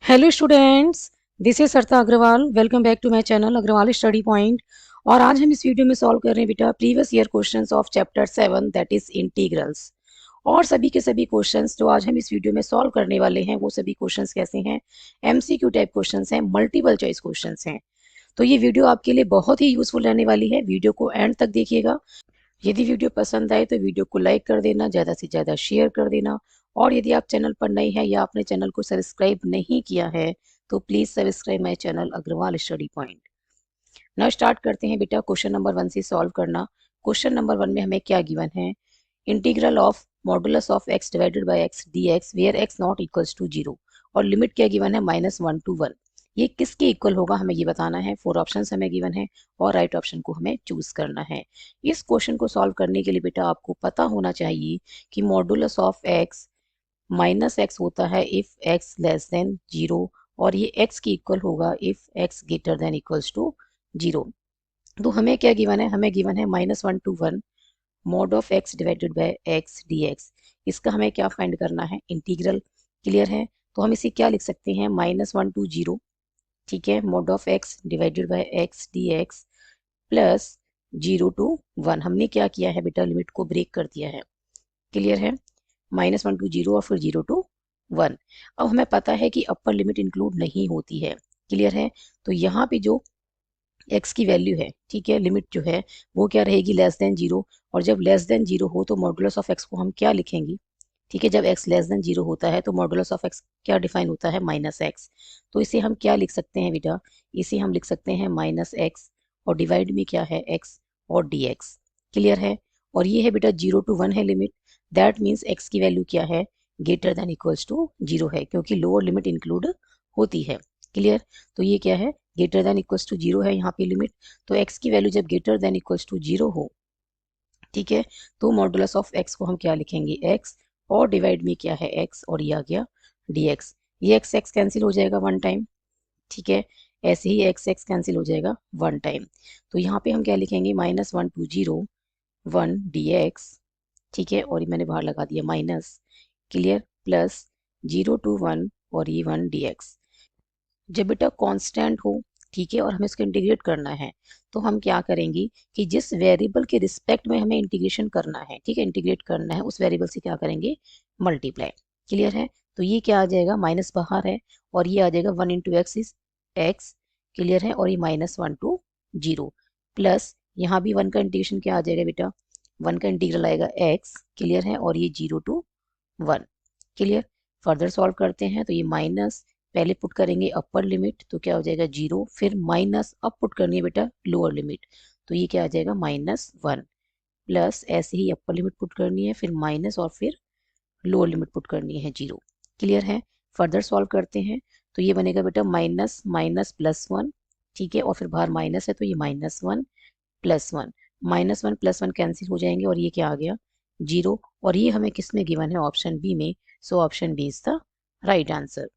Hello students, this is Sarita Agarwal. Welcome back to my channel Agarwal study point. और आज हम इस वीडियो में सॉल्व कर रहे हैं बेटा previous year questions of chapter 7 that is integrals. और सभी के सभी क्वेश्चंस जो आज हम इस वीडियो में सॉल्व करने वाले हैं वो सभी क्वेश्चंस कैसे हैं, एमसीक्यू टाइप क्वेश्चंस हैं, मल्टीपल चॉइस क्वेश्चंस हैं। तो ये वीडियो आपके लिए बहुत ही यूजफुल रहने वाली है, वीडियो को एंड तक देखिएगा। यदि वीडियो पसंद आए तो वीडियो को लाइक कर देना, ज़्यादा से ज़्यादा शेयर कर देना। और यदि आप चैनल पर नए हैं या आपने चैनल को सब्सक्राइब नहीं किया है तो please subscribe my channel Agarwal study point. Now start करते हैं बेटा क्वेश्चन नंबर 1 से सॉल्व करना। क्वेश्चन नंबर 1 में हमें क्या गिवन है, integral of modulus of x divided by x dx where x not equals to 0। और लिमिट क्या गिवन है, -1 to 1। ये किसके इक्वल होगा हमें ये बताना है। 4 ऑप्शंस हमें गिवन है और राइट ऑप्शन को हमें चूज करना है। इस क्वेश्चन को सॉल्व करने के लिए बेटा आपको पता होना चाहिए कि modulus of x minus x होता है इफ x लेस देन 0 और ये x की इक्वल होगा if x greater than equals to 0। तो हमें क्या गिवन है, हमें गिवन है -1 to 1 mod of x divided by x dx। इसका हमें क्या फाइंड करना है, इंटीग्रल। क्लियर है, तो हम इसे क्या लिख सकते हैं, -1 to 0, ठीक है, mod of x divided by x dx plus 0 to 1। हमने क्या किया है बेटा, लिमिट को ब्रेक कर दिया है। क्लियर है, -1 to 0 और फिर 0 to 1। अब हमें पता है कि अपर लिमिट इंक्लूड नहीं होती है। क्लियर है, तो यहाँ पे जो x की वैल्यू है, ठीक है, लिमिट जो है वो क्या रहेगी, लेस देन 0। और जब लेस देन 0 हो तो मॉडुलस ऑफ x को हम क्या लिखेंगे, ठीक है, जब x लेस देन 0 होता है तो मॉडुलस ऑफ x क्या डिफाइन होता है, -x। तो इसे हम क्या लिख सकते हैं बेटा, इसे हम लिख सकते हैं -x और डिवाइड में क्या है, x और dx। क्लियर है, और ये है बेटा 0 to 1 है लिमिट। दैट मीन्स x की वैल्यू क्या है, ग्रेटर देन इक्वल्स टू 0 है, क्योंकि लोअर लिमिट इंक्लूड होती है। क्लियर, तो ये क्या है, ग्रेटर देन इक्वल्स टू 0 है यहाँ पे लिमिट। तो x की वैल्यू जब ग्रेटर देन इक्वल्स टू 0 हो, ठीक है, तो मॉडुलस ऑफ x को हम क्या लिखेंगे, x और डिवाइड में क्या है, x और ये आ गया dx। ये x x कैंसिल हो जाएगा वन टाइम, ठीक है, ऐसे ही x x कैंसिल हो जाएगा वन टाइम। तो यहाँ पे हम क्या लिखेंगे, -1 to 0 1 dx, ठीक है, और ये मैंने बाहर लगा दिया माइनस। क्लियर, प्लस 0 to 1 और ये 1 dx। जब बेटा कांस्टेंट हो, ठीक है, और हमें इसको इंटीग्रेट करना है तो हम क्या करेंगे कि जिस वेरिएबल के रिस्पेक्ट में हमें इंटीग्रेशन करना है, ठीक है, इंटीग्रेट करना है, उस वेरिएबल से क्या करेंगे, मल्टीप्लाई। क्लियर है, तो ये क्या आ जाएगा, माइनस बाहर है और ये आ जाएगा 1 into x is x. Clear है, और ये -1 to 0 प्लस यहाँ भी 1 का इंटीग्रेशन क्या आ जाएगा बेटा, 1 का इंटीग्रल आएगा x। क्लियर है, और ये 0 to 1। क्लियर, फर्दर सॉल्व करते हैं तो ये माइनस, पहले पुट करेंगे अपर लिमिट तो क्या हो जाएगा 0, फिर माइनस, अब पुट करनी है बेटा लोअर लिमिट तो ये क्या आ जाएगा -1 प्लस, ऐसे ही अपर लिमिट पुट करनी है, फिर माइनस और फिर लोअर लिमिट पुट करनी है 0। क्लियर है, फर्दर सॉल्व करते हैं तो ये बनेगा बेटा माइनस माइनस प्लस 1, ठीक है, और फिर बाहर माइनस है तो ये -1 प्लस 1, -1 प्लस 1 कैंसिल हो जाएंगे और ये क्या आ गया 0। और ये हमें किस में गिवन है, ऑप्शन बी में। So option B is the right answer.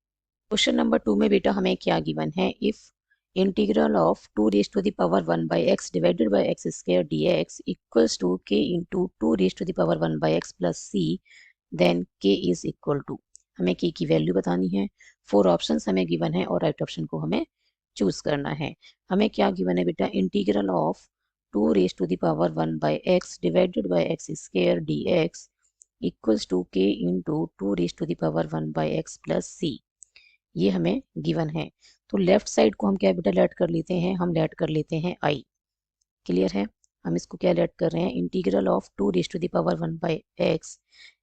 Question number 2 में बेटा हमें क्या गिवन है, if integral of 2 raise to the power 1 by x divided by x square dx equals to k into 2 raise to the power 1 by x plus c, then k is equal to. हमें k की value बतानी है। 4 options हमें given है और right option को हमें choose करना है। हमें क्या गिवन है बेटा, integral of 2 raise to the power 1 by x divided by x square dx equals to k into 2 raise to the power 1 by x plus c, ये हमें गिवन है। तो लेफ्ट साइड को हम क्या बेटा लेट कर लेते हैं, हम लेट कर लेते हैं आई। क्लियर है, हम इसको क्या लेट कर रहे हैं, integral of 2 raise to the power 1 by x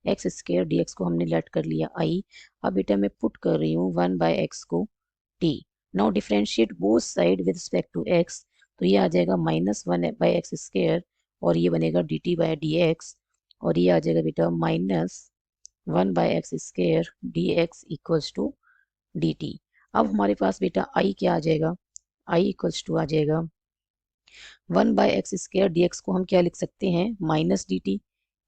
x square dx को हमने लेट कर लिया आई। अब बेटा मैं पुट कर रही हूँ 1 बाई एक्स को t। Now differentiate both side with respect to x, तो ये आ जाएगा -1 बाई एक्स स्क्वायर और ये बनेगा dt बाई dx, और ये आ जाएगा बेटा -1 by x square dx equals to dt। अब हमारे पास बेटा i क्या आ जाएगा, i इक्वल्स टू आ जाएगा 1 बाई एक्स स्क्र dx को हम क्या लिख सकते हैं, -dt।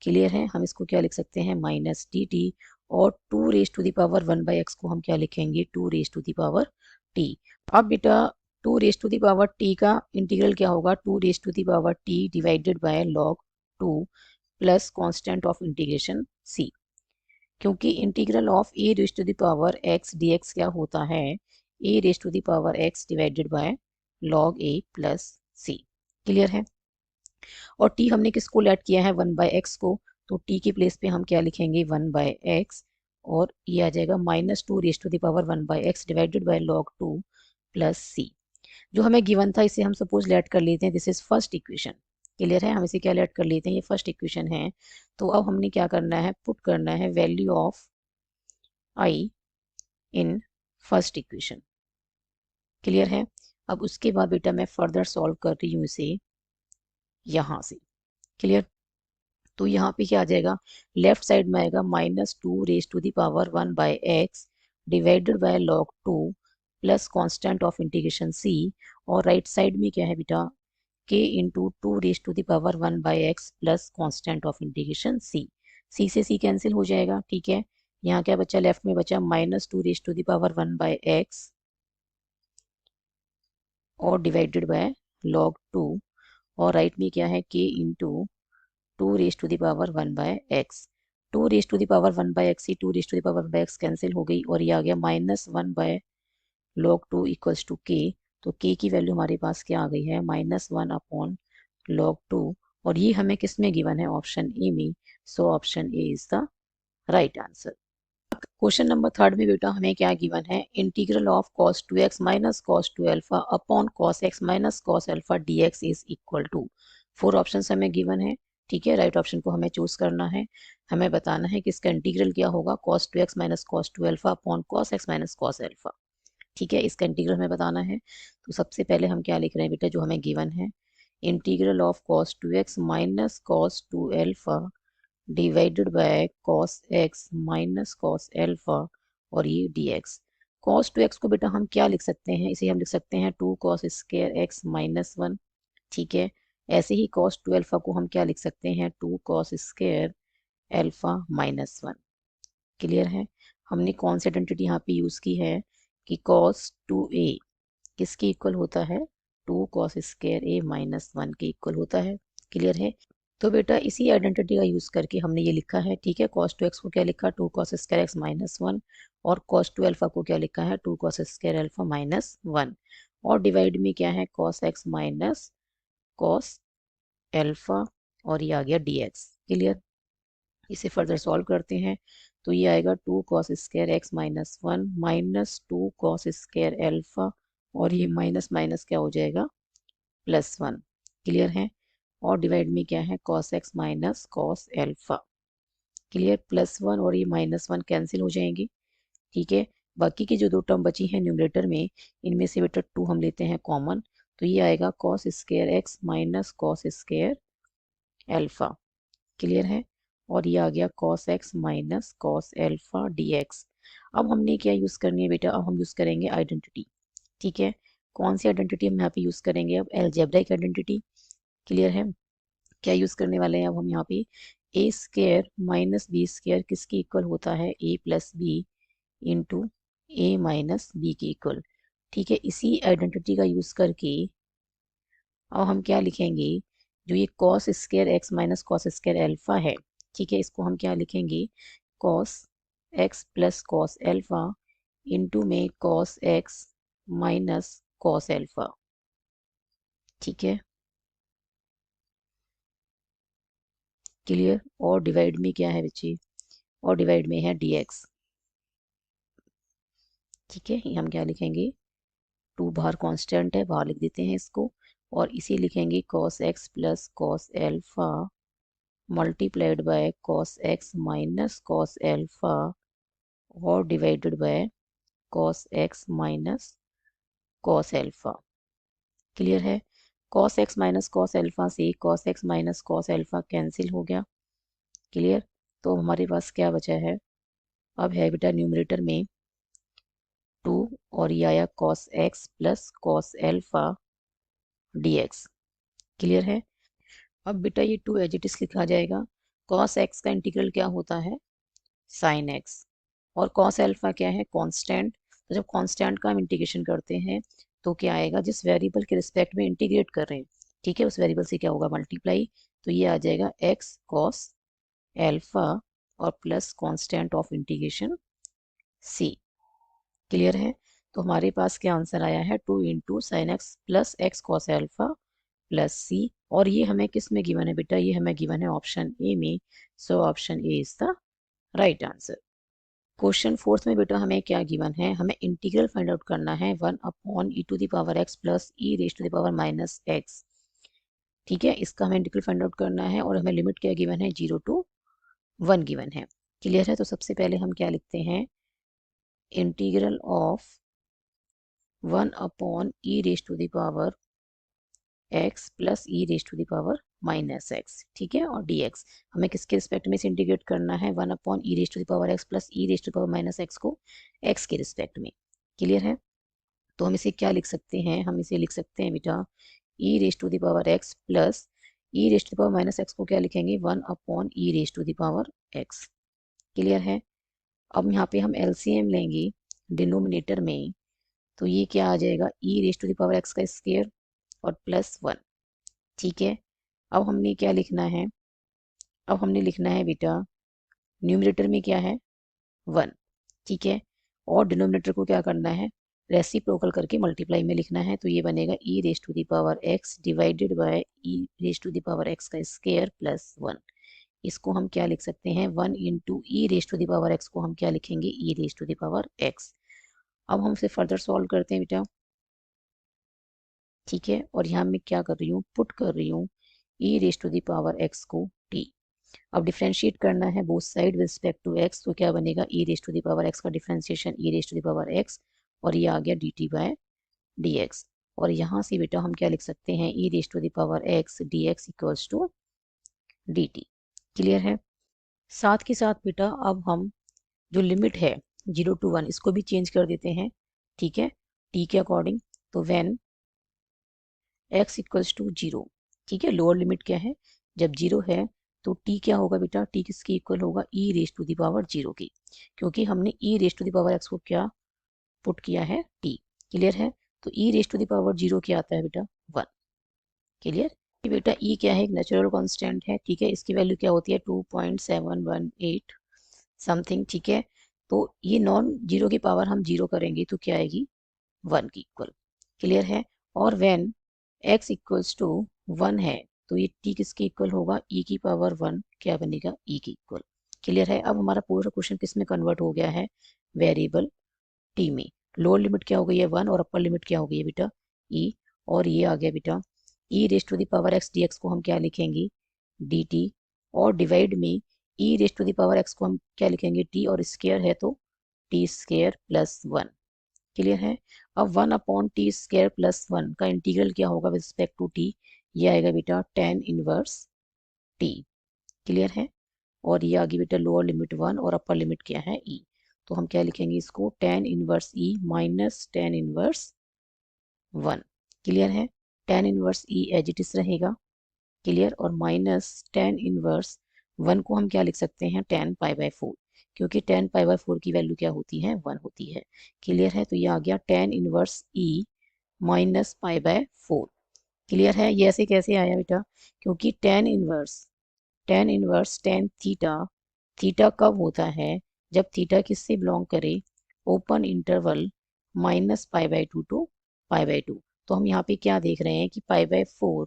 क्लियर है, हम इसको क्या लिख सकते हैं, -dt। और 2 raise to the power 1 by x को हम क्या लिखेंगे, 2 raise to the power t। अब बेटा 2 raise to the power t का इंटीग्रल क्या होगा, 2 raise to the power t divided by log 2 plus constant of integration c। क्योंकि integral of a raise to the power x d x क्या होता है, a raise to the power x divided by log A plus C. Clear है। और T हमने किसको late किया है, 1/x को, तो टी के प्लेस पे हम क्या लिखेंगे, 1/x, और ये आ जाएगा -2 raise to the power 1/x divided by log 2 plus c. जो हमें गिवन था इसे हम सपोज लेट कर लेते हैं, this is first equation. Clear है, हम इसे क्या लेट कर लेते हैं, ये फर्स्ट इक्वेशन है। तो अब हमने क्या करना है, पुट करना है value of I in first equation. Clear है। अब उसके बाद बेटा मैं फर्दर सॉल्व कर रही हूँ इसे यहाँ से। क्लियर। तो यहाँ पे क्या आ जाएगा, लेफ्ट साइड में आएगा -2 raise to the power 1/x divided by log 2 plus constant of integration c। और राइट साइड में क्या है बेटा, k into 2 raise to the power 1/x plus constant of integration c। c से c कैंसिल हो जाएगा। ठीक है। यहाँ क्या बचा, लेफ्ट में बचा -2 raise to the power 1/x और डिवाइडेड बाय log 2, और राइट में क्या है, k into 2 raise to the power 1/x। 2 raise to the power 1/x ही 2 raise to the power 1/x cancel हो गई, और ये आ गया -1/log 2 इक्वल्स टू k। तो k की वैल्यू हमारे पास क्या आ गई है, -1/log 2, और ये हमें किस में गिवन है, ऑप्शन ए में। So option A is the right answer. Question number third में बेटा हमें क्या गिवन है, integral of cos 2x minus cos 2 alpha upon cos x minus cos alpha dx is equal to. 4 option हमें given है। ठीक है, राइट ऑप्शन को हमें चूज करना है। हमें बताना है कि इसका इंटीग्रल क्या होगा, cos 2x minus cos 2 alpha upon cos x minus cos alpha. ठीक है, इसका इंटीग्रल हमें बताना है। तो सबसे पहले हम क्या लिख रहे हैं बेटा, जो हमें गिवन है, integral of cos 2x minus cos 2 alpha divided by cos x minus cos alpha और ये dx। cos 2x को बेटा हम क्या लिख सकते हैं, इसे हम लिख सकते हैं 2 cos स्क्वायर x माइनस 1। ठीक है। ऐसे ही cos 2 अल्फा को हम क्या लिख सकते हैं, 2 cos square alpha minus 1। Clear है। हमने कौन सी आइडेंटिटी यहाँ पे यूज की है कि cos 2a किसके इक्वल होता है, 2 cos स्क्वायर a माइनस 1 के इक्वल होता है। क्लियर है। तो बेटा इसी आइडेंटिटी का यूज करके हमने ये लिखा है। ठीक है, cos 2x को क्या लिखा, 2 cos स्क्वायर x माइनस 1, और cos 2 अल्फा को क्या लिखा है, 2 cos स्क्वायर अल्फा माइनस 1, और डिवाइड में क्या है, cos x minus cos alpha, और ये आ गया dx। क्लियर। इसे फर्दर सॉल्व करते हैं तो ये आएगा 2 cos square x minus 1 minus 2 cos square alpha, और ये माइनस माइनस क्या हो जाएगा, +1। क्लियर है। और डिवाइड में क्या है, cos x minus cos alpha. Clear, +1 और ये -1 कैंसिल हो जाएंगे। ठीक है। बाकी की जो दो टर्म बची हैं न्यूमरेटर में, इनमें से बेटा 2 हम लेते हैं कॉमन, तो ये आएगा cos square x minus cos square alpha. Clear है। और ये आ गया cos x minus cos alpha dx। अब हमने क्या यूज करनी है बेटा, अब हम यूज करेंगे आइडेंटिटी। ठीक है। कौन सी आइडेंटिटी हम यहाँ पे यूज करेंगे, अब अलजेब्रिक आइडेंटिटी। क्लियर है। क्या यूज करने वाले हैं अब हम यहाँ पे, ए स्क्वायर माइनस बी स्क्वायर किसके इक्वल होता है, ए प्लस बी इंटू ए माइनस बी के इक्वल। ठीक है, इसी आइडेंटिटी का यूज करके अब हम क्या लिखेंगे, जो ये cos square x minus cos square alpha है, ठीक है, इसको हम क्या लिखेंगे, cos x plus cos alpha into में cos x minus cos alpha. ठीक है। क्लियर। और डिवाइड में क्या है बच्चे, और डिवाइड में है dx। ठीक है, ये हम क्या लिखेंगे, 2 बाहर कांस्टेंट है, बाहर लिख देते हैं इसको, और इसे लिखेंगे cos x plus cos alpha multiplied by cos x minus cos alpha और divided by cos x minus cos alpha. Clear है। cos x minus cos alpha से cos x minus cos alpha cancel हो गया। Clear. तो हमारे पास क्या बचा है, अब है बेटा न्यूमरेटर में 2, और ये आया cos x plus cos alpha dx। Clear है। अब बेटा ये 2 एज इट इज लिखा जाएगा। cos x का इंटीग्रल क्या होता है, sin x, और cos अल्फा क्या है, कांस्टेंट। तो जब कांस्टेंट का हम इंटीग्रेशन करते हैं तो क्या आएगा, जिस वेरिएबल के रिस्पेक्ट में इंटीग्रेट कर रहे हैं, ठीक है, उस वेरिएबल से क्या होगा, मल्टीप्लाई। तो ये आ जाएगा x cos अल्फा और plus constant of integration c। Clear है? तो हमारे पास क्या आंसर आया है 2 into sine x plus x cos alpha plus c. और ये हमें किस में गिवन है बेटा? ये हमें गिवन है ऑप्शन ए में। So option A is the right answer. Question fourth में बेटा हमें क्या गिवन है? हमें इंटीग्रल फाइंड आउट करना है 1 upon e to the power x plus e raise to the power minus x. ठीक है, इसका हमें इंटीग्रल फाइंड आउट करना है और हमें लिमिट क्या गिवन है? 0 टू 1 गिवन है। क्लियर है? तो सबसे पहले हम क्या लिखते हैं? Integral of 1 upon e raise to the power x plus e raise to the power minus x. ठीक है, और डी एक्स हमें किसके रिस्पेक्ट में से इंटीग्रेट करना है? 1 upon e raise to the power x plus e raise to the power minus x को एक्स के रिस्पेक्ट में। क्लियर है? तो हम इसे क्या लिख सकते हैं? हम इसे लिख सकते हैं बेटा e raise to the power x plus e raise to the power minus x को क्या लिखेंगे? 1 upon e raise to the power x. Clear है? अब यहाँ पे हम एलसीएम लेंगे डिनोमिनेटर में, तो ये क्या आ जाएगा? E raise to the power x का स्क्वायर और प्लस 1। ठीक है, अब हमने क्या लिखना है? अब हमने लिखना है बेटा न्यूमरेटर में क्या है? 1। ठीक है, और डिनोमिनेटर को क्या करना है? रेसिप्रोकल करके मल्टीप्लाई में लिखना है। तो ये बनेगा e raise to the power x divided by e raise to the power x का स्क्वायर प्लस 1। इसको हम क्या लिख सकते हैं? 1 into e raise to the power x को हम क्या लिखेंगे? E raise to the power x. अब हम इसे फर्दर सॉल्व करते हैं बेटा। ठीक है, और यहाँ मैं क्या कर रही हूँ? पुट कर रही हूँ e raise to the power x को टी। अब डिफ्रेंशिएट करना है both side with respect to x, तो क्या बनेगा? E raise to the power x का differentiation e raise to the power x, और ये आ गया d t by d x. और यहाँ से बेटा हम क्या लिख सकते हैं? E raise to the power x d x equals to d t. Clear है? साथ के साथ बेटा अब हम जो लिमिट है 0 टू 1 इसको भी चेंज कर देते हैं। ठीक है, टी के अकॉर्डिंग। तो व्हेन x इक्वल्स टू 0। ठीक है, लोअर लिमिट क्या है? जब 0 है तो t क्या होगा बेटा? t किसकी इक्वल होगा? e raise to the power 0 की, क्योंकि हमने e raise to the power x को क्या पुट किया है? t। क्लियर है? तो e raise to the power 0 क्या आता है बेटा? 1। क्लियर? बेटा e क्या है? एक नेचुरल कांस्टेंट है। ठीक है, इसकी वैल्यू क्या होती है? 2.718 समथिंग। ठीक है, तो ये नॉन जीरो की पावर हम 0 करेंगे तो क्या आएगी? 1 की इक्वल। क्लियर है? और व्हेन x इक्वल्स टू 1 है तो ये t किसके इक्वल होगा? e की पावर 1 क्या बनेगा? e की इक्वल। क्लियर है? अब हमारा पूरा क्वेश्चन किस में कन्वर्ट हो गया है? वेरिएबल t में। लोअर लिमिट क्या हो गई है? 1, और अपर लिमिट क्या हो गई है बेटा? e। और ये आ गया बेटा e raise to the power x dx को हम क्या लिखेंगे? dt। और डिवाइड में e raise to the power x को हम क्या लिखेंगे? t, और स्क्वायर है तो t स्क्वायर प्लस 1। क्लियर है? अब 1 अपॉन टी स्क्वायर प्लस 1 का इंटीग्रल क्या होगा विद रिस्पेक्ट टू टी? ये आएगा बेटा tan इनवर्स टी। क्लियर है? और ये आगे बेटा लोअर लिमिट 1 और अपर लिमिट क्या है? e। तो हम क्या लिखेंगे इसको? tan inverse e minus tan inverse 1। Clear है? tan inverse e as it is रहेगा। क्लियर? और माइनस tan इनवर्स 1 को हम क्या लिख सकते हैं? tan पाई बाय 4, क्योंकि tan पाई बाय 4 की वैल्यू क्या होती है? 1 होती है। क्लियर है? तो ये आ गया tan inverse e minus pi by 4। Clear है? ये ऐसे कैसे आया बेटा? क्योंकि tan inverse tan theta, theta कब होता है? जब थीटा किससे बिलोंग करे? Open interval minus pi by 2 to pi by 2। तो हम यहाँ पे क्या देख रहे हैं कि पाई बाय 4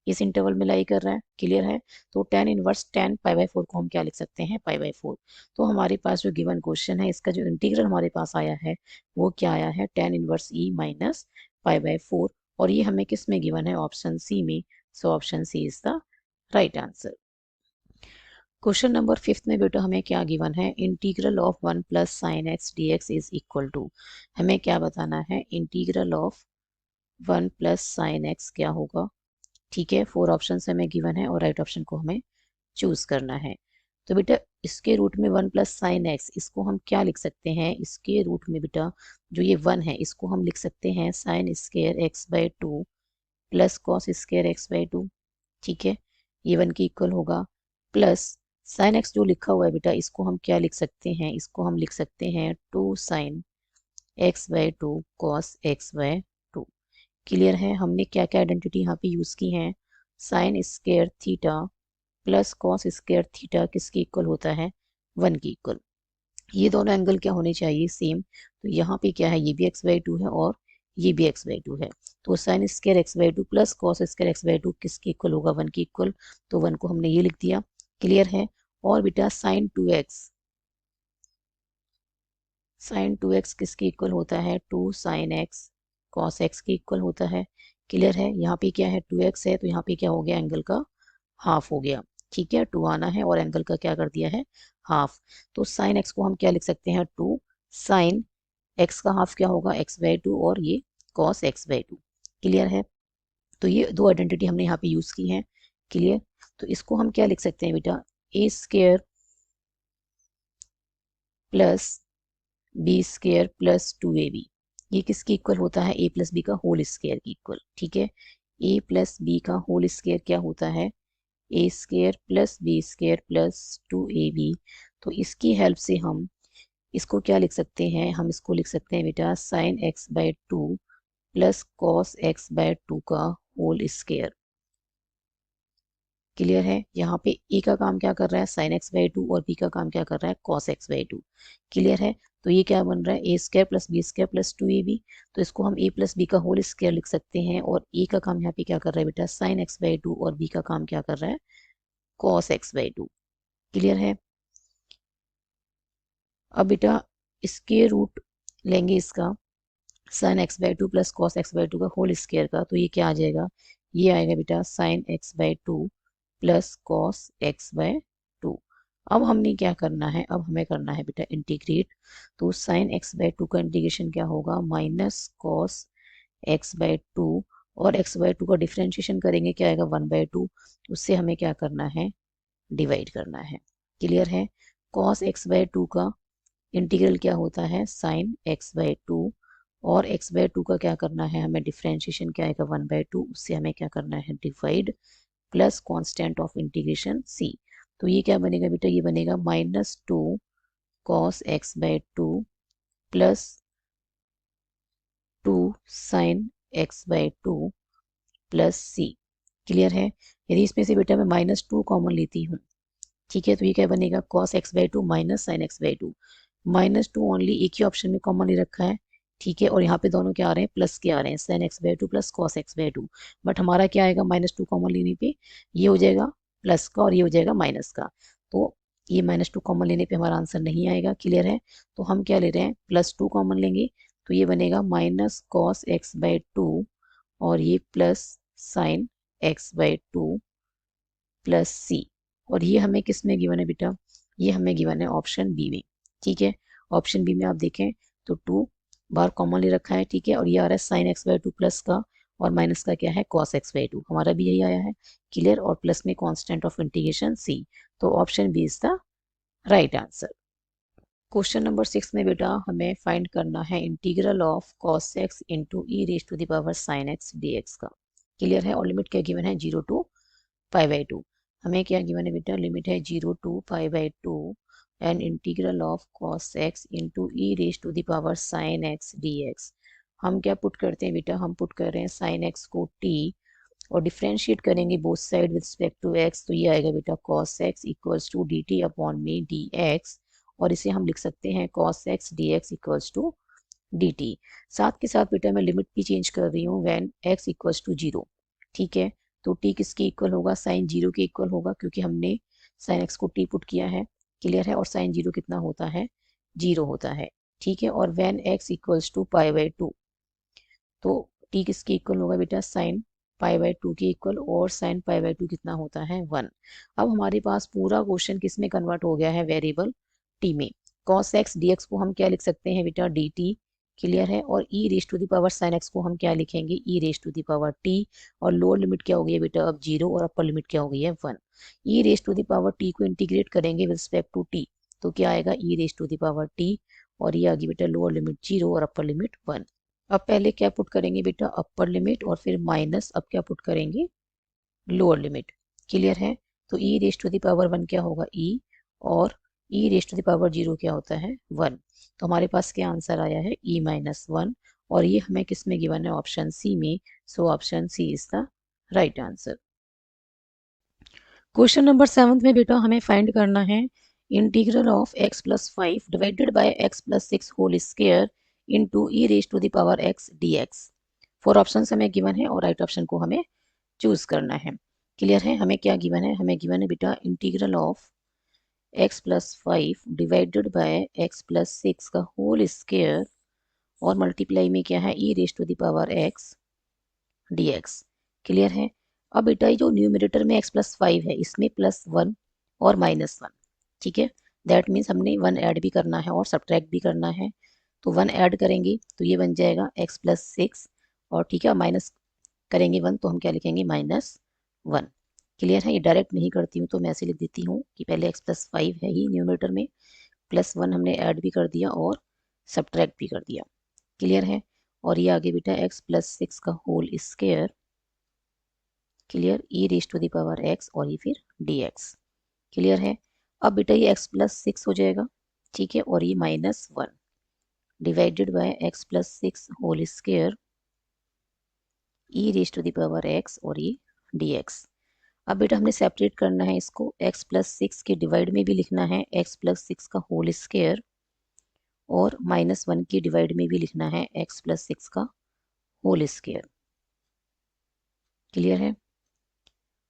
इस इंटरवल में लाई कर रहा है। क्लियर है? तो tan inverse tan pi by 4 को हम क्या लिख सकते हैं? पाई बाय 4। तो हमारे पास जो गिवन क्वेश्चन है इसका जो इंटीग्रल हमारे पास आया है वो क्या आया है? tan inverse e minus pi by 4। और ये हमें किस में गिवन है? ऑप्शन सी में। So option C is the right answer. Question number 5 में बेटा हमें क्या गिवन है? Integral of 1 plus sine x d x is equal to. हमें क्या बताना है? Integral of 1 plus sine x क्या होगा? ठीक है, 4 ऑप्शन हमें गिवन है और राइट ऑप्शन को हमें चूज करना है। तो बेटा इसके रूट में 1 प्लस साइन एक्स, इसको हम क्या लिख सकते हैं? इसके रूट में बेटा जो ये 1 है इसको हम लिख सकते हैं sine square x by 2 plus cos square x by 2। ठीक है, ये 1 के इक्वल होगा। प्लस साइन एक्स जो लिखा हुआ है बेटा इसको हम क्या लिख सकते हैं? इसको हम लिख सकते हैं 2 sine x by 2 cos x by 2। Clear है? हमने क्या क्या आइडेंटिटी यहाँ पे यूज की है? Sine square theta plus cos square theta किसके इक्वल होता है? 1 के इक्वल। ये दोनों एंगल क्या होने चाहिए, सेम। तो यहाँ पे क्या है, ये भी x/2 है और ये भी x/2 है। तो sine square x/2 plus cos square x/2 किसके इक्वल होगा, 1 के इक्वल। तो 1 को हमने ये लिख दिया, क्लियर है। और बेटा साइन 2x किसके इक्वल होता है, 2 sin x cos x के इक्वल होता है, क्लियर है। यहाँ पे क्या है, 2x है, तो यहाँ पे क्या हो गया, एंगल का हाफ हो गया, ठीक है। 2 आना है और एंगल का क्या कर दिया है, हाफ। तो साइन x को हम क्या लिख सकते हैं, 2 साइन x का हाफ क्या होगा, x/2 और ये cos x/2, क्लियर है। तो ये दो आइडेंटिटी हमने यहाँ पे यूज की है, क्लियर। तो इसको हम क्या लिख सकते हैं बेटा, a² plus b² plus 2ab। ये किसके इक्वल होता है, a प्लस बी का होल स्क्वायर की इक्वल, ठीक है। a प्लस बी का होल स्क्वायर क्या होता है, a² plus b² plus 2ab। तो इसकी हेल्प से हम इसको क्या लिख सकते हैं, हम इसको लिख सकते हैं बेटा sign x/2 plus cos x/2 का होल स्क्वायर, क्लियर है। यहाँ पे ए का काम क्या कर रहा है, साइन x/2 और बी का काम क्या कर रहा है, कॉस x/2, क्लियर है। तो ये क्या बन रहा है, a² plus b² plus 2ab। तो इसको हम a प्लस बी का होल स्क्वायर लिख सकते हैं। और ए का काम यहाँ पे क्या कर रहा है बेटा, साइन x/2 और बी का काम क्या कर रहा है, कॉस x/2, क्लियर है। अब बेटा इसके रूट लेंगे इसका, sign x/2 plus cos x/2 का होल स्क्वायर का। तो ये क्या आ जाएगा, ये आएगा बेटा sign x/2 plus cos x/2। अब हमने क्या करना है, अब हमें करना है बेटा इंटीग्रेट। तो साइन x/2 का इंटीग्रेशन क्या होगा, माइनस कॉस x/2 और x/2 का डिफरेंशिएशन करेंगे, क्या आएगा 1/2। उससे हमें क्या करना है, डिवाइड करना है, क्लियर है। कॉस x/2 का इंटीग्रल क्या होता है, साइन x/2 और x/2 का क्या करना है, हमें डिफरेंशिएशन क्या आएगा 1/2। उससे हमें क्या करना है, divide plus constant of integration c। तो ये क्या बनेगा बेटा, ये बनेगा -2 cos x/2 plus 2 sin x/2 plus c, clear है। यदि इसमें से बेटा मैं -2 कॉमन लेती हूँ, ठीक है, तो ये क्या बनेगा, cos x/2 minus sign x/2। -2 only एक ही ऑप्शन में कॉमन ले रखा है, ठीक है। और यहाँ पे दोनों क्या आ रहे हैं, प्लस के आ रहे हैं, sign x/2 plus cos x/2। But हमारा क्या आएगा, -2 कॉमन लेने पे ये हो जाएगा प्लस का और ये हो जाएगा माइनस का। तो ये -2 कॉमन लेने पे हमारा आंसर नहीं आएगा, क्लियर है। तो हम क्या ले रहे हैं, +2 कॉमन लेंगे। तो ये बनेगा माइनस cos x/2 और ये plus sign x/2 plus c। और ये हमें किस में गिवन है बेटा, ये हमें गिवन है ऑप्शन बी में, ठीक है। ऑप्शन बी में आप देखें तो 2 बार कॉमन ले रखा है, ठीक है। और ये आ रहा है साइन x/2 प्लस का और माइनस का क्या है, cos x/2, हमारा भी यही आया है, क्लियर। और प्लस में कांस्टेंट ऑफ इंटीग्रेशन c। तो option B is the right answer. Question number 6 में बेटा हमें फाइंड करना है integral of cos x into e raise to the power sine x dx का, क्लियर है। और लिमिट क्या गिवन है, 0 to π/2। हमें क्या गिवन है बेटा, लिमिट है 0 to π/2 and integral of cos x into e raise to the power sine x dx। हम क्या पुट करते हैं बेटा, हम पुट कर रहे हैं साइन x को t और डिफ्रेंशिएट करेंगे both side with respect to x। तो ये आएगा बेटा cos x equals to dt upon में dx। और इसे हम लिख सकते हैं cos x dx equals to dt। साथ के साथ बेटा मैं लिमिट भी चेंज कर रही हूँ, व्हेन x इक्वल्स टू 0, ठीक है। तो t किसके इक्वल होगा, साइन 0 के इक्वल होगा, क्योंकि हमने साइन x को t पुट किया है, क्लियर है। और साइन 0 कितना होता है, 0 होता है, ठीक है। और व्हेन x इक्वल्स टू π/2, तो t किसके इक्वल होगा बेटा, साइन π/2 के इक्वल। और साइन π/2 कितना होता है, 1। अब हमारे पास पूरा क्वेश्चन किस में कन्वर्ट हो गया है, वेरिएबल t में। cos x dx को हम क्या लिख सकते हैं बेटा, dt, क्लियर है। और e raise to the power sine x को हम क्या लिखेंगे, e raise to the power t। और लोअर लिमिट क्या हो गई है बेटा, अब 0 और अपर लिमिट क्या हो गई है, 1। e raise to the power t को इंटीग्रेट करेंगे विद रिस्पेक्ट टू t, तो क्या आएगा, e raise to the power t। और ये आ गई बेटा लोअर लिमिट 0 और अपर लिमिट 1। अब पहले क्या पुट करेंगे बेटा, अपर लिमिट, और फिर माइनस, अब क्या पुट करेंगे, लोअर लिमिट, क्लियर है। तो e raise to the power 1 क्या होगा, e, और e raise to the power 0 क्या होता है, 1। तो हमारे पास क्या आंसर आया है, e-1। और ये हमें किस में गिवन है, ऑप्शन सी में। So option C is the right answer. Question number 7 में बेटा हमें फाइंड करना है integral of x plus 5 divided by x plus 6 whole square into e raise to the power x dx। Four option हमें given है और right option को हमें चूज करना है। क्लियर है? हमें क्या गिवन है? हमें गिवन है बेटा integral of x plus 5 divided by x plus 6 का होल स्क्वायर और मल्टीप्लाई में क्या है e raise to the power x dx। Clear है? अब बेटा ये जो न्यूमरेटर में x प्लस 5 है इसमें प्लस 1 और माइनस 1, ठीक है, दैट मीन्स हमने 1 ऐड भी करना है और सब्ट्रैक्ट भी करना है। तो 1 ऐड करेंगे तो ये बन जाएगा x प्लस 6 और ठीक है माइनस करेंगे 1 तो हम क्या लिखेंगे -1। क्लियर है? ये डायरेक्ट नहीं करती हूँ तो मैं ऐसे लिख देती हूँ कि पहले x प्लस 5 है ही न्यूमरेटर में, प्लस 1 हमने ऐड भी कर दिया और सब्ट्रैक्ट भी कर दिया। क्लियर है? और ये आगे बेटा x प्लस 6 का whole square, clear, e raise to the power x और ये फिर dx। क्लियर है? अब बेटा ये x प्लस 6 हो जाएगा, ठीक है, और ये -1 divided by x plus 6 whole square e raise to the power x और ये dx। अब बेटा हमने सेपरेट करना है इसको, x प्लस 6 के डिवाइड में भी लिखना है x प्लस 6 का होल स्क्वायर और -1 के डिवाइड में भी लिखना है x प्लस 6 का होल स्क्वायर। क्लियर है?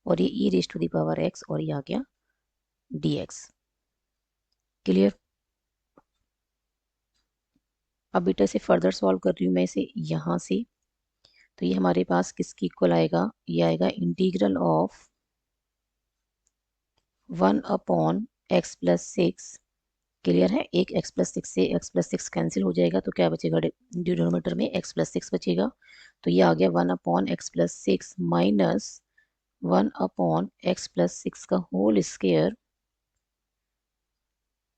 और ये e raise to the power x और ये आ गया dx। क्लियर? अब बेटा इसे फर्दर सॉल्व कर रही हूँ मैं इसे यहाँ से, तो ये हमारे पास किसकी इक्वल आएगा? ये आएगा integral of 1 upon x plus 6। Clear है? एक x प्लस 6 से x प्लस 6 कैंसिल हो जाएगा तो क्या बचेगा डिनोमिनेटर में? x प्लस 6 बचेगा। तो ये आ गया 1 upon x plus 6 minus 1 upon x plus 6 का होल स्क्वायर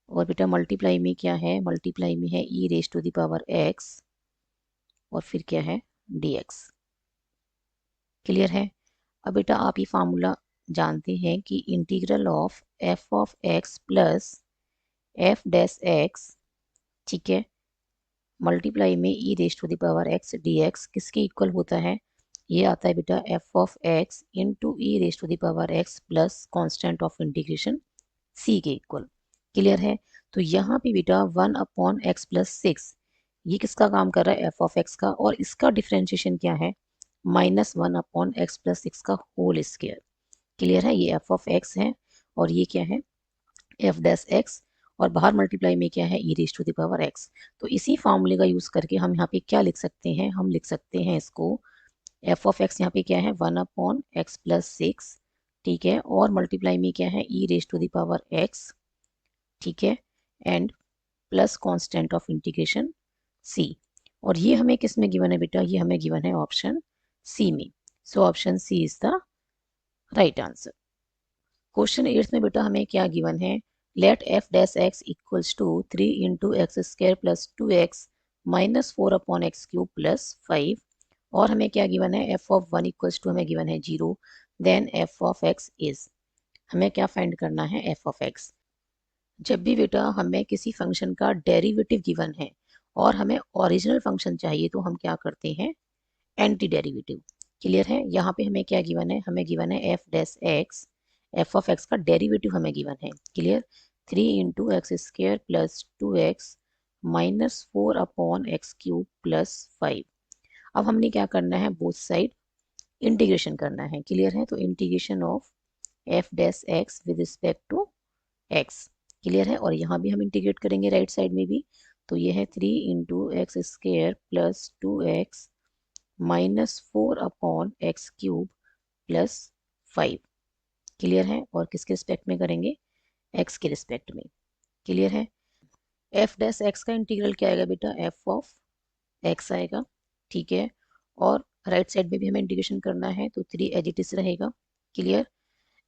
और बेटा मल्टीप्लाई में क्या है? मल्टीप्लाई में है e raise to the power x और फिर क्या है dx। क्लियर है? अब बेटा आप ये फार्मूला जानते हैं कि integral of f of x plus f dash x, ठीक है, मल्टीप्लाई में e raise to the power x dx किसके इक्वल होता है? ये आता है बेटा f of x into e raise to the power x plus constant of integration c के इक्वल। क्लियर है? तो यहाँ पे बेटा 1 अपॉन x प्लस 6 ये किसका काम कर रहा है? f ऑफ x का, और इसका डिफ्रेंशिएशन क्या है? -1 अपॉन x प्लस 6 का होल स्क्वायर। क्लियर है? ये f ऑफ x है और ये क्या है? f डैश x और बाहर मल्टीप्लाई में क्या है? E raise to the power x। तो इसी फॉर्मूले का यूज करके हम यहाँ पे क्या लिख सकते हैं? हम लिख सकते हैं इसको f ऑफ x यहाँ पे क्या है? 1 अपॉन x प्लस 6, ठीक है, और मल्टीप्लाई में क्या है? E raise to the power x, ठीक है, and plus constant of integration c। और ये हमें किस में गिवन है बेटा? ये हमें गिवन है ऑप्शन सी में। So option C is the right answer. Question 8 में बेटा हमें क्या गिवन है? Let f dash x equals to 3 into x square plus 2x minus 4 upon x cube plus 5। और हमें क्या गिवन है? f ऑफ 1 इक्वल्स टू हमें गिवन है 0, then f of x is, हमें क्या फाइंड करना है? f of x। जब भी बेटा हमें किसी फंक्शन का डेरिवेटिव गिवन है और हमें ओरिजिनल फंक्शन चाहिए तो हम क्या करते हैं? Anti derivative. क्लियर है? यहाँ पे हमें क्या गिवन है? हमें गिवन है f dash x, f of x का डेरिवेटिव हमें गिवन है। Clear? 3 into x square plus 2x minus 4 upon x cube plus 5। अब हमने क्या करना है? बोथ साइड इंटीग्रेशन करना है। क्लियर है? तो integration of f dash x with respect to x। Clear है? और यहाँ भी हम इंटीग्रेट करेंगे राइट साइड में भी, तो ये है 3 into x square plus 2x minus 4 upon x cube plus 5। Clear है? और किसके रिस्पेक्ट में करेंगे? x के रिस्पेक्ट में। क्लियर है? f डैश x का इंटीग्रल क्या आएगा बेटा? f ऑफ x आएगा, ठीक है, और राइट साइड में भी हमें इंटीग्रेशन करना है तो 3 एज इट इज रहेगा। क्लियर?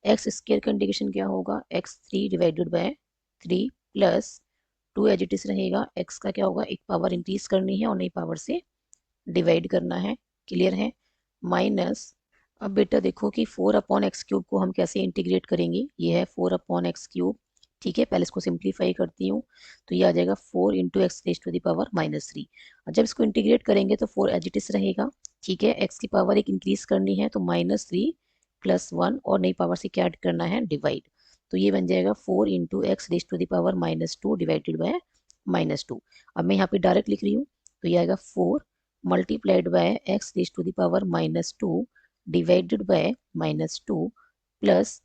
एक्स स्क्वायर का इंटीग्रेशन क्या होगा? x3 divided by 3 plus 2 as it is रहेगा। x का क्या होगा? एक पावर इंक्रीज करनी है और नई पावर से डिवाइड करना है। क्लियर है? माइनस, अब बेटा देखो कि 4 अपॉन एक्स क्यूब को हम कैसे इंटीग्रेट करेंगे? ये है 4 अपॉन एक्स क्यूब, ठीक है, पहले इसको सिंप्लीफाई करती हूँ तो ये आ जाएगा 4 into x raise to the power -3। और जब इसको इंटीग्रेट करेंगे तो 4 एज इट इज रहेगा, ठीक है, एक्स की पावर एक इंक्रीज करनी है तो -3 प्लस 1 और नई पावर से क्या ऐड करना है? डिवाइड। तो ये बन जाएगा 4 into x raise to the power -2 divided by -2। अब मैं यहाँ पे डायरेक्ट लिख रही हूँ, तो ये आएगा 4 multiplied by x raise to the power -2 divided by -2 plus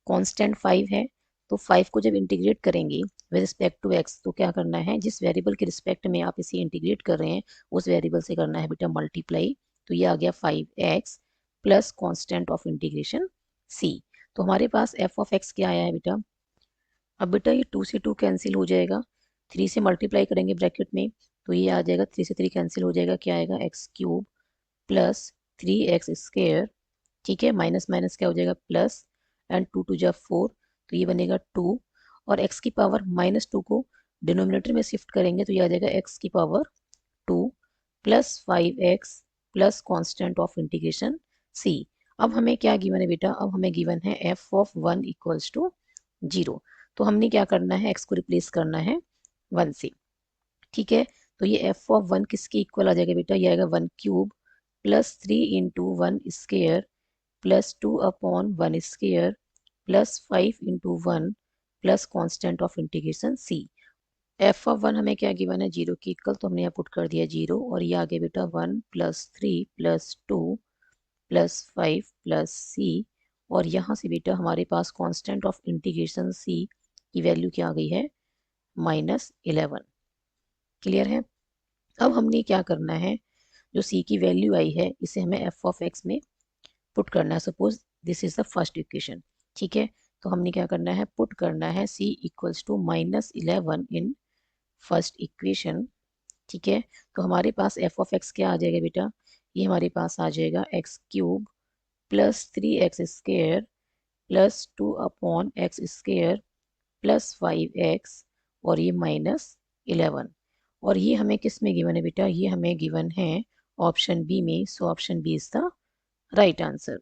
constant 5 है, तो 5 को जब इंटीग्रेट करेंगे विद रिस्पेक्ट टू एक्स तो क्या करना है, जिस वेरिएबल के रिस्पेक्ट में आप इसे इंटीग्रेट कर रहे हैं उस वेरिएबल से करना है बेटा मल्टीप्लाई। तो ये आ गया 5x plus constant of integration c। तो हमारे पास f ऑफ x क्या आया है बेटा, अब बेटा ये 2 से 2 कैंसिल हो जाएगा, 3 से मल्टीप्लाई करेंगे ब्रैकेट में तो ये आ जाएगा 3 से 3 कैंसिल हो जाएगा, क्या आएगा x cube plus 3x square, ठीक है, माइनस माइनस क्या हो जाएगा प्लस, एंड 2 टू जा 4 तो ये बनेगा 2, और x की पावर -2 को डिनोमिनेटर में शिफ्ट करेंगे तो ये आ जाएगा x की power 2 plus 5x plus constant of integration c। अब हमें क्या गिवन है बेटा, अब हमें गिवन है f ऑफ 1 इक्वल्स टू 0। तो हमने क्या करना है, x को रिप्लेस करना है 1 से, ठीक है। तो ये f ऑफ 1 किसके इक्वल आ जाएगा बेटा, ये आएगा 1 cube plus 3 into 1 square plus 2 upon 1 square plus 5 into 1 plus constant of integration c। f of 1 हमें क्या गिवन है, 0 की इक्वल, तो हमने यहाँ पुट कर दिया 0, और ये आ गया बेटा 1 plus 3 plus 2 plus 5 plus c, और यहाँ से बेटा हमारे पास कांस्टेंट ऑफ इंटीग्रेशन c की वैल्यू क्या आ गई है, -11। क्लियर है। अब हमने क्या करना है, जो c की वैल्यू आई है इसे हमें f ऑफ x में पुट करना है। Suppose this is the first equation, ठीक है। तो हमने क्या करना है, पुट करना है c equals to -11 in first equation, ठीक है। तो हमारे पास f ऑफ x क्या आ जाएगा बेटा, ये हमारे पास आ जाएगा x cube plus 3x square plus 2 upon x square plus 5x और ये -11, और ये हमें किस में गिवन है बेटा, ये हमें गिवन है ऑप्शन बी में। So option B is the right answer.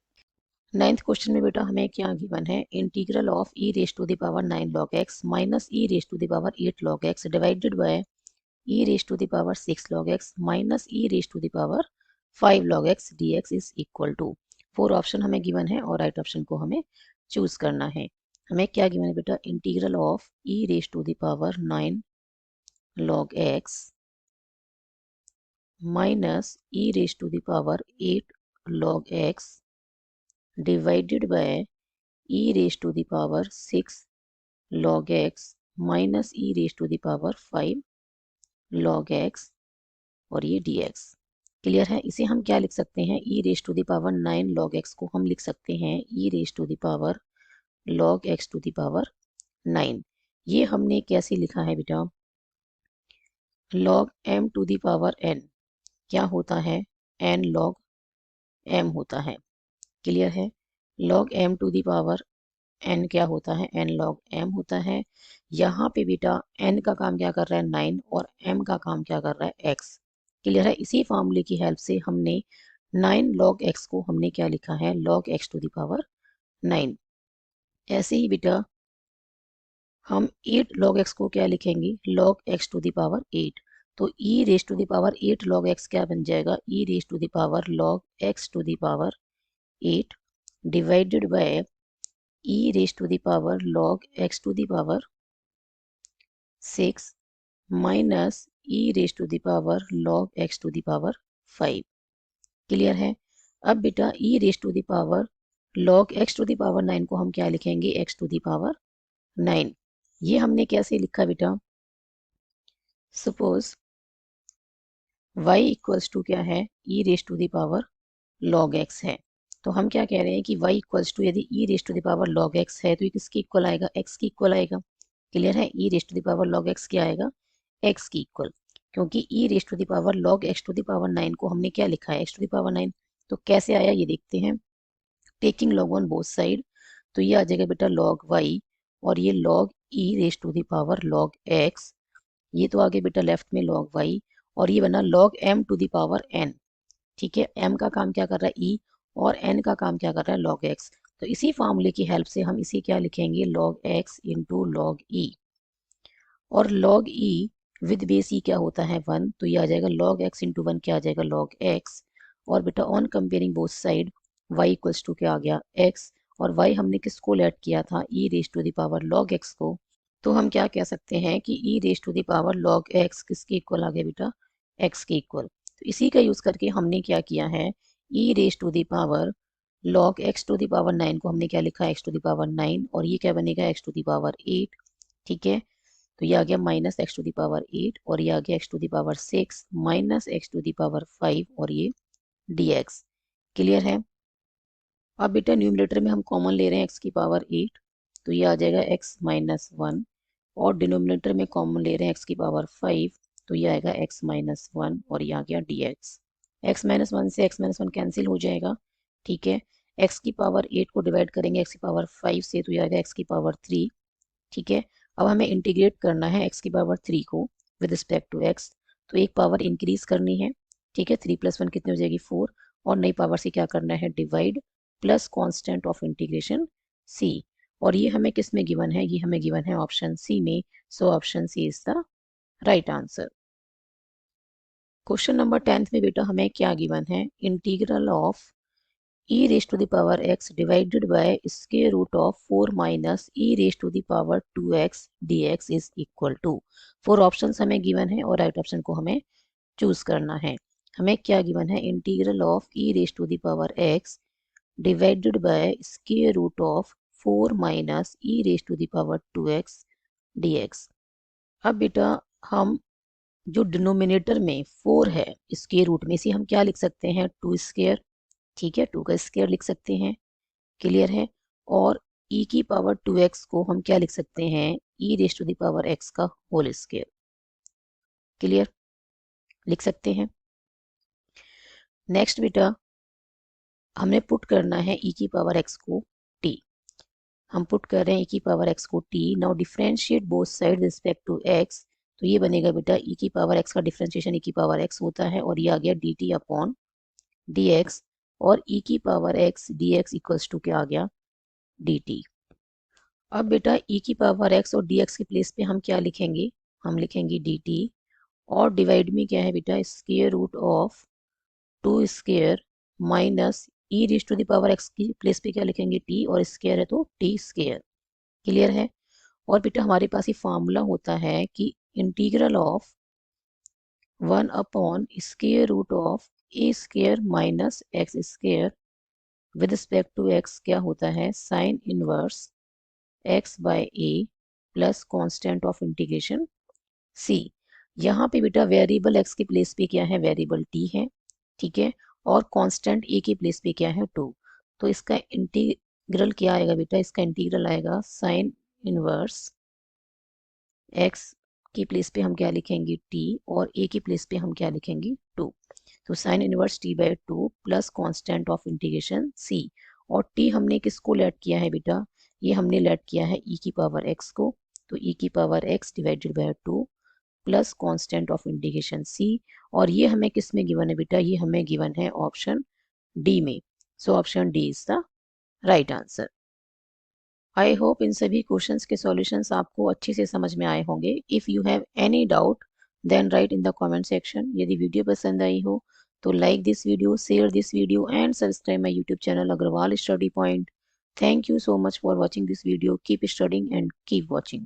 9th question में बेटा हमें क्या गिवन है, integral of e raise to the power 9 log x minus e raise to the power 8 log x divided by e raise to the power 6 log x minus e raise to the power 5 log x dx is equal to. 4 option हमें given है और right option को हमें choose करना है। हमें क्या given है बेटा, integral of e raise to the power 9 log x minus e raise to the power 8 log x divided by e raise to the power 6 log x minus e raise to the power 5 log x और ये dx। Clear है। इसे हम क्या लिख सकते हैं, e raise to the power 9 log x को हम लिख सकते हैं e raise to the power log x to the power 9। ये हमने कैसे लिखा है बेटा, log m to the power n क्या होता है, n log m होता है। क्लियर है। log m to the power n क्या होता है, n log m होता है। यहाँ पे बेटा n का काम क्या कर रहा है 9 और m का काम क्या कर रहा है x। क्लियर है। इसी फॉर्मूले की हेल्प से हमने 9 log x को हमने क्या लिखा है, log x to the power 9। ऐसे ही बेटा हम 8 log x को क्या लिखेंगे, log x to the power 8। तो e raise to the power 8 log x क्या बन जाएगा, e raise to the power log x to the power 8 divided by e raise to the power log x to the power 6 minus e raise to the power log x to the power 5। Clear है। अब बेटा e raise to the power log x to the power 9 को हम क्या लिखेंगे, x to the power 9। ये हमने कैसे लिखा बेटा, सपोज y इक्वल्स टू क्या है, e raise to the power log x है। तो हम क्या कह रहे हैं कि y इक्वल्स टू यदि e raise to the power log x है तो ये किसकी इक्वल आएगा, x की इक्वल आएगा। क्लियर है। e raise to the power log x क्या आएगा, x की इक्वल, क्योंकि e raise to the power log x to the power 9 को हमने क्या लिखा है, x टू द पावर 9। तो कैसे आया ये देखते हैं, taking log on both side, तो ये आ जाएगा बेटा log y और ये log e raise to the power log x, ये तो आगे बेटा लेफ्ट में log y और ये बना log m to the power n। ठीक है, m का काम क्या कर रहा है e और n का काम क्या कर रहा है log x। तो इसी फार्मूले की हेल्प से हम इसे क्या लिखेंगे, log x into log e, और log e with base e क्या होता है 1, तो ये आ जाएगा log x इंटू 1 क्या आ जाएगा log x, और बेटा on comparing both side y equals to क्या आ गया x, और y हमने किसको लेट किया था, e raise to the power log x को, तो हम क्या कह सकते हैं कि e raise to the power log x किसके इक्वल आ गया बेटा, x के इक्वल। तो इसी का यूज करके हमने क्या किया है, e raise to the power log x to the power 9 को हमने क्या लिखा है, x टू द पावर 9, और ये क्या बनेगा, x टू द पावर 8। ठीक है, तो ये आ गया minus x to the power 8, और ये आ गया x to the power 6 minus x to the power 5, और ये dx। क्लियर है। अब बेटा न्यूमरेटर में हम कॉमन ले रहे हैं x की पावर 8, तो ये आ जाएगा x माइनस 1, और डिनोमिनेटर में कॉमन ले रहे हैं x की पावर 5, तो ये आएगा x माइनस 1, और ये आ गया dx। x माइनस 1 से x माइनस 1 कैंसिल हो जाएगा। ठीक है, x की पावर 8 को डिवाइड करेंगे x की पावर 5 से, तो ये आएगा x की पावर 3। ठीक है, अब हमें इंटीग्रेट करना है x की पावर 3 को विद रिस्पेक्ट टू x, तो एक पावर इंक्रीज करनी है। ठीक है, 3 + 1 कितनी हो जाएगी 4, और नई पावर से क्या करना है, divide, plus constant of integration c, और ये हमें किस में गिवन है, ये हमें गिवन है ऑप्शन सी में। So option C is the right answer. Question number 10 में बेटा हमें क्या गिवन है, integral of e raised to the power x divided by square root of 4 minus e raised to the power 2x dx is equal to, 4 options हमें given है और right option को हमें चूज करना है। हमें क्या गिवन है, integral of e raised to the power x divided by square root of 4 minus e raised to the power 2x dx। अब बेटा हम जो डिनोमिनेटर में 4 है, इसके रूट में से हम क्या लिख सकते हैं, 2 स्क्वायर। ठीक है, 2 का स्क्वायर लिख सकते हैं। क्लियर है, और e की पावर 2x को हम क्या लिख सकते हैं, e raise to the power x का होल स्क्वायर। क्लियर, लिख सकते हैं। नेक्स्ट बेटा हमने पुट करना है e की पावर x को t, हम पुट कर रहे हैं e की पावर x को t। Now differentiate both side respect to x, तो ये बनेगा बेटा e की पावर x का डिफरेंशिएशन e की पावर x होता है, और ये आ गया dt अपॉन dx, और e की power x dx equals to क्या आ गया, dt। अब बेटा e की पावर x और dx के प्लेस पे हम क्या लिखेंगे, हम लिखेंगे dt, और डिवाइड में क्या है बेटा, square root of 2 square minus e raise to the power x की प्लेस पे क्या लिखेंगे t, और स्क्वायर है तो t स्क्वायर। क्लियर है, और बेटा हमारे पास ये फार्मूला होता है कि integral of 1 upon square root of a square minus x square with respect to x क्या होता है, sine inverse x by a plus constant of integration c। यहाँ पे बेटा वेरिएबल x के प्लेस पे क्या है, वेरिएबल t है। ठीक है, और कांस्टेंट a के प्लेस पे क्या है, 2। तो इसका इंटीग्रल क्या आएगा बेटा, इसका इंटीग्रल आएगा साइन इनवर्स x की प्लेस पे हम क्या लिखेंगे t, और a की प्लेस पे हम क्या लिखेंगे 2। तो sine inverse t by 2 plus constant of integration c, और t हमने किसको लेट किया है बेटा, ये हमने लेट किया है e की पावर x को, तो e की power x divided by 2 plus constant of integration c, और ये हमें किस में गिवन है बेटा, ये हमें गिवन है ऑप्शन डी में। So option D is the right answer. I hope इन सभी क्वेश्चंस के सॉल्यूशंस आपको अच्छे से समझ में आए होंगे। If you have any doubt then write in the comment section. यदि वीडियो पसंद आई हो तो like this video, share this video and subscribe my YouTube channel Agarwal study point. Thank you so much for watching this video. Keep studying and keep watching.